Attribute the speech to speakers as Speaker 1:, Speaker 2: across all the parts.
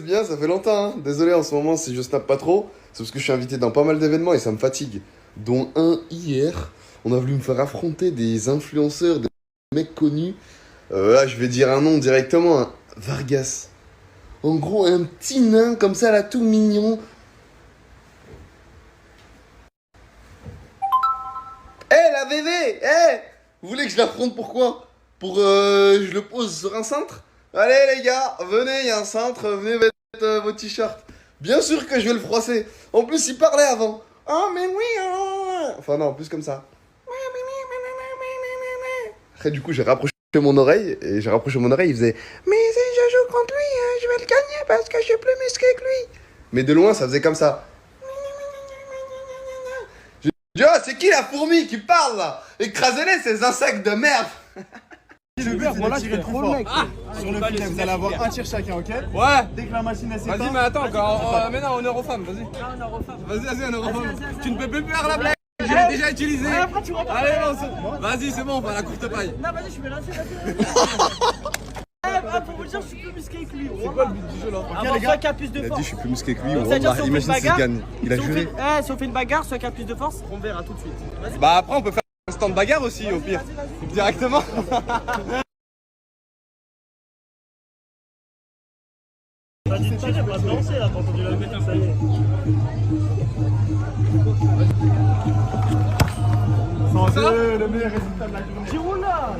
Speaker 1: Bien, ça fait longtemps, hein. Désolé en ce moment si je snap pas trop, c'est parce que je suis invité dans pas mal d'événements et ça me fatigue. Dont un hier, on a voulu me faire affronter des influenceurs, des mecs connus. Là, je vais dire un nom directement, hein. Vargas. En gros, un petit nain comme ça, là, tout mignon. La VV, vous voulez que je l'affronte pourquoi? Pour je le pose sur un cintre? Allez les gars, venez, il y a un cintre, venez mettre vos t-shirts. Bien sûr que je vais le froisser. En plus, il parlait avant. Oh mais oui, enfin non, plus comme ça. Après du coup, j'ai rapproché mon oreille, et j'ai rapproché mon oreille, il faisait mais si je joue contre lui, je vais le gagner parce que je suis plus musclé que lui. Mais de loin, ça faisait comme ça. Yo, c'est qui la fourmi qui parle là? Écrasez-les ces insectes de merde.
Speaker 2: Le but, c'est de tirer trop le mec. Sur le filet, vous allez avoir un tir chacun, ok?
Speaker 3: Ouais.
Speaker 2: Dès que la machine est s'éteint.
Speaker 3: Vas-y, mais attends, encore. Mais non, honneur aux femmes, vas-y. Vas-y, honneur aux femmes. Tu ne peux plus faire la blague. Je l'ai déjà utilisé. Allez, non, vas-y, c'est bon, on va la courte paille.
Speaker 4: Non, vas-y, je vais lancer, vas-y. Pour vous dire, je suis plus musclé que lui.
Speaker 3: C'est quoi le but du jeu là?
Speaker 4: Avoir soit qui a plus de
Speaker 1: Il a
Speaker 4: force.
Speaker 1: dit je suis plus musclé que lui,
Speaker 4: imagine
Speaker 1: s'il gagne. Il a juré.
Speaker 4: Si on fait une bagarre, soit qui a plus de force, on verra tout de suite. Vas-y.
Speaker 3: Bah après, on peut faire un stand bagarre aussi, au pire. Directement.
Speaker 4: T'as dit de tirer, on va se lancer là, t'as entendu la mettre, ça y est.
Speaker 2: Le meilleur résultat de la journée.
Speaker 4: Giroud là.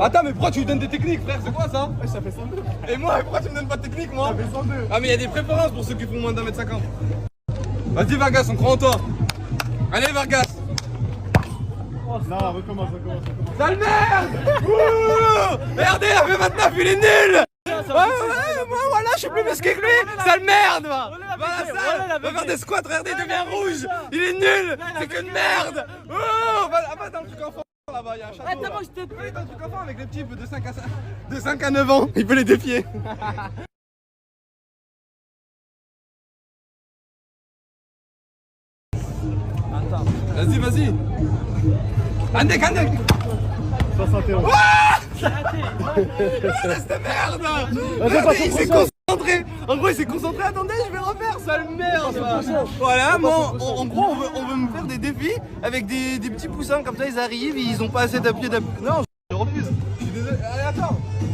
Speaker 3: Attends, mais pourquoi tu lui donnes des techniques, frère? C'est quoi ça?
Speaker 2: Ouais, ça fait 102.
Speaker 3: Et moi, pourquoi tu me donnes pas de technique, moi?
Speaker 2: Ça fait 102.
Speaker 3: Ah, mais il y a des préférences pour ceux qui font moins d'1 m 50. Vas-y, Vargas, on croit en toi. Allez, Vargas.
Speaker 2: Non, recommence.
Speaker 3: Sale merde. Regardez, il a fait 29, il est nul. Moi, voilà, je suis plus musclé que lui. Sale merde, va. Va faire des squats, regardez, il devient rouge. Il est nul. C'est qu'une merde. Va dans le truc enfant. Là-bas, il y a un château.
Speaker 4: Attends, je t'ai
Speaker 3: Dans le truc enfant avec les petits de 5 à 9 ans. Il peut les défier. Vas-y. Andek.
Speaker 2: 71.
Speaker 3: Cette merde. Regardez, il s'est concentré. En gros, il s'est concentré. Attendez, je vais refaire, sale merde. Voilà, moi, en gros, on veut me faire des défis avec des petits poussins. Comme ça, ils arrivent, ils ont pas assez d'appui. Non, je refuse. Je suis désolé. Allez,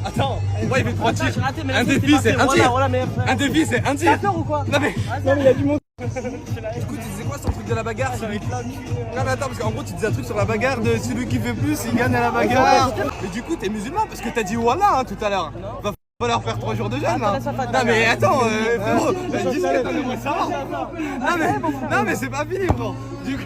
Speaker 3: attends. Moi, il fait 3 tirs. Un défi, c'est un tir. Un défi, c'est un tir.
Speaker 4: T'as peur ou quoi?
Speaker 3: Non, mais
Speaker 4: il y a du monde.
Speaker 3: écoute, c'est quoi son truc de la bagarre? Non, mais attends, parce qu'en gros, tu dis un truc sur la bagarre de celui qui fait plus, il gagne à la bagarre. Mais du coup, t'es musulman parce que t'as dit voilà hein, tout à l'heure. Va falloir faire 3 jours de jeûne là. Non, mais attends, frérot, discrète, on aimerait savoir. Non, mais c'est pas fini, frérot. Du coup.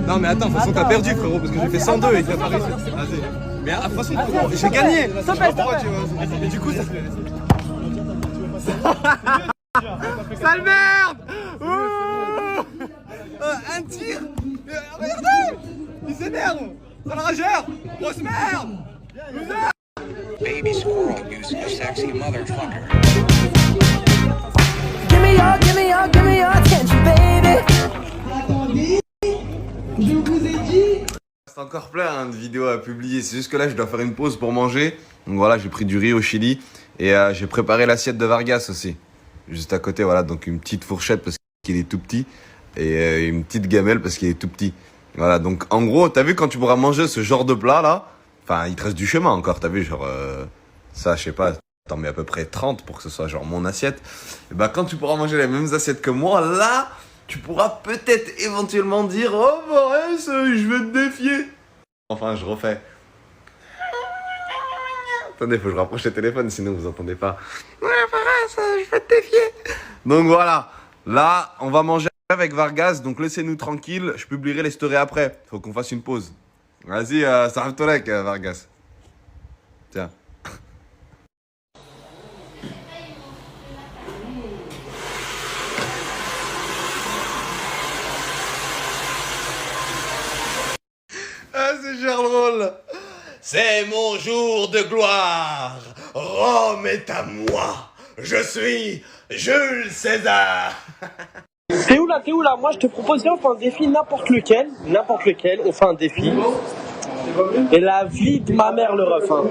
Speaker 3: Non mais attends, de toute façon t'as perdu frérot parce que j'ai fait 102 et t'as pas réussi. Vas-y. Mais de toute façon frérot, j'ai gagné. Mais du coup ça... Sale merde. Un tir. Regardez. Il s'énerve. Sale rageur. Grosse merde.
Speaker 5: Baby squirrel using a sexy mother trucker.
Speaker 6: Give me your attention, baby.
Speaker 1: C'est encore plein de vidéos à publier, c'est juste que là je dois faire une pause pour manger. Donc voilà, j'ai pris du riz au chili et j'ai préparé l'assiette de Vargas aussi. Juste à côté, voilà, donc une petite fourchette parce qu'il est tout petit et une petite gamelle parce qu'il est tout petit. Voilà, donc en gros, t'as vu quand tu pourras manger ce genre de plat là, enfin il te reste du chemin encore, t'as vu, genre ça je sais pas, t'en mets à peu près 30 pour que ce soit genre mon assiette. Et bah quand tu pourras manger les mêmes assiettes que moi, là... Tu pourras peut-être éventuellement dire « Oh Boris, je vais te défier !» Enfin, je refais. Attendez, faut que je rapproche le téléphone, sinon vous entendez pas. « Ouais, Boris, je vais te défier !» Donc voilà, là, on va manger avec Vargas, donc laissez-nous tranquilles. Je publierai les stories après, faut qu'on fasse une pause. Vas-y, sarve-toi-lec, Vargas. Tiens. C'est cher drôle. C'est mon jour de gloire. Rome est à moi. Je suis Jules César.
Speaker 4: C'est où là? T'es où là? Moi je te propose, on fait un défi n'importe lequel, on fait un défi. Et la vie de ma mère le ref, hein.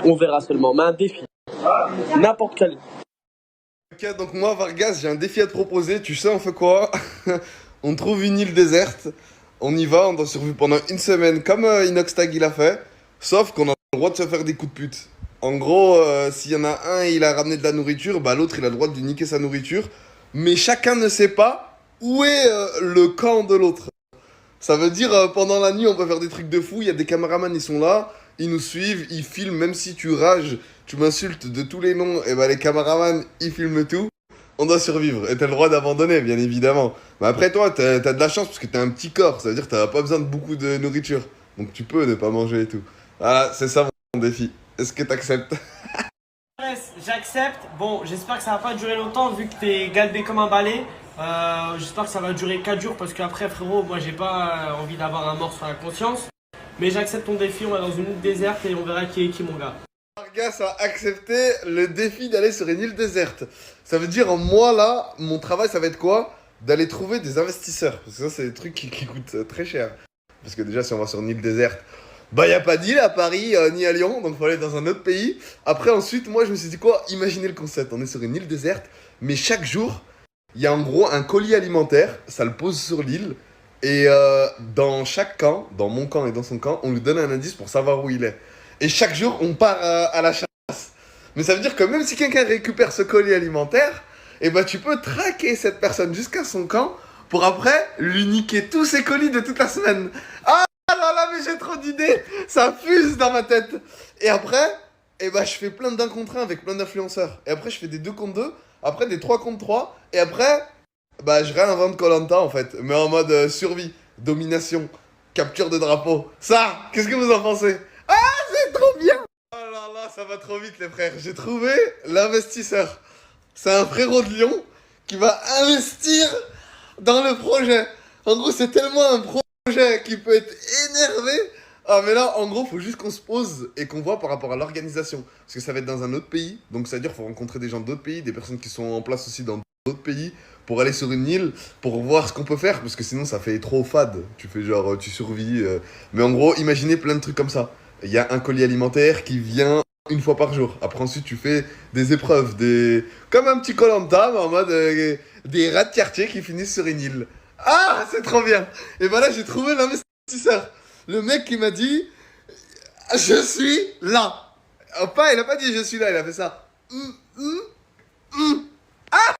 Speaker 4: On verra seulement, mais un défi. N'importe quel.
Speaker 1: Ok, donc moi, Vargas, j'ai un défi à te proposer. Tu sais, on fait quoi? On trouve une île déserte. On y va, on doit survivre pendant une semaine, comme Inoxtag il a fait. Sauf qu'on a le droit de se faire des coups de pute. En gros, s'il y en a un et il a ramené de la nourriture, bah l'autre il a le droit de lui niquer sa nourriture. Mais chacun ne sait pas où est le camp de l'autre. Ça veut dire, pendant la nuit, on peut faire des trucs de fou. Il y a des caméramans, ils sont là, ils nous suivent, ils filment. Même si tu rages, tu m'insultes de tous les noms, et bah les caméramans, ils filment tout. On doit survivre. Et t'as le droit d'abandonner, bien évidemment. Mais après, toi, t'as de la chance parce que t'as un petit corps. Ça veut dire que t'as pas besoin de beaucoup de nourriture. Donc tu peux ne pas manger et tout. Voilà, c'est ça mon défi. Est-ce que t'acceptes?
Speaker 4: J'accepte. Bon, j'espère que ça va pas durer longtemps vu que t'es galbé comme un balai. J'espère que ça va durer 4 jours parce qu'après, frérot, moi j'ai pas envie d'avoir un mort sur la conscience. Mais j'accepte ton défi, on va dans une île déserte et on verra qui est qui, mon gars.
Speaker 1: Vargas a accepté le défi d'aller sur une île déserte. Ça veut dire, moi là, mon travail ça va être quoi? D'aller trouver des investisseurs. Parce que ça, c'est des trucs qui coûtent très cher. Parce que déjà, si on va sur une île déserte, bah y a pas d'île à Paris ni à Lyon, donc faut aller dans un autre pays. Après, ensuite, moi je me suis dit quoi? Imaginez le concept, on est sur une île déserte, mais chaque jour, il y a en gros un colis alimentaire, ça le pose sur l'île. Et dans chaque camp, dans mon camp et dans son camp, on lui donne un indice pour savoir où il est. Et chaque jour, on part à la chasse. Mais ça veut dire que même si quelqu'un récupère ce colis alimentaire, et bah tu peux traquer cette personne jusqu'à son camp pour après lui niquer tous ses colis de toute la semaine. Ah là là, mais j'ai trop d'idées, ça fuse dans ma tête. Et après, et bah je fais plein d'un contre un avec plein d'influenceurs. Et après je fais des 2 contre 2, après des 3 contre 3. Et après, bah je réinvente Koh Lanta en fait, mais en mode survie, domination, capture de drapeau. Ça, qu'est-ce que vous en pensez? Ah, c'est trop bien! Oh là là, ça va trop vite les frères. J'ai trouvé l'investisseur. C'est un frérot de Lyon qui va investir dans le projet. En gros, c'est tellement un projet qui peut être énervé. Ah mais là, en gros, faut juste qu'on se pose et qu'on voit par rapport à l'organisation. Parce que ça va être dans un autre pays. Donc ça veut dire qu'il faut rencontrer des gens d'autres pays, des personnes qui sont en place aussi dans d'autres pays, pour aller sur une île, pour voir ce qu'on peut faire. Parce que sinon, ça fait trop fade. Tu fais genre, tu survis. Mais en gros, imaginez plein de trucs comme ça. Il y a un colis alimentaire qui vient une fois par jour. Après, ensuite, tu fais des épreuves, comme un petit Koh Lanta, mais en mode des rats de quartier qui finissent sur une île. Ah, c'est trop bien! Et ben là, j'ai trouvé l'investisseur. Le mec qui m'a dit je suis là. Il a pas dit je suis là, il a fait ça. Ah!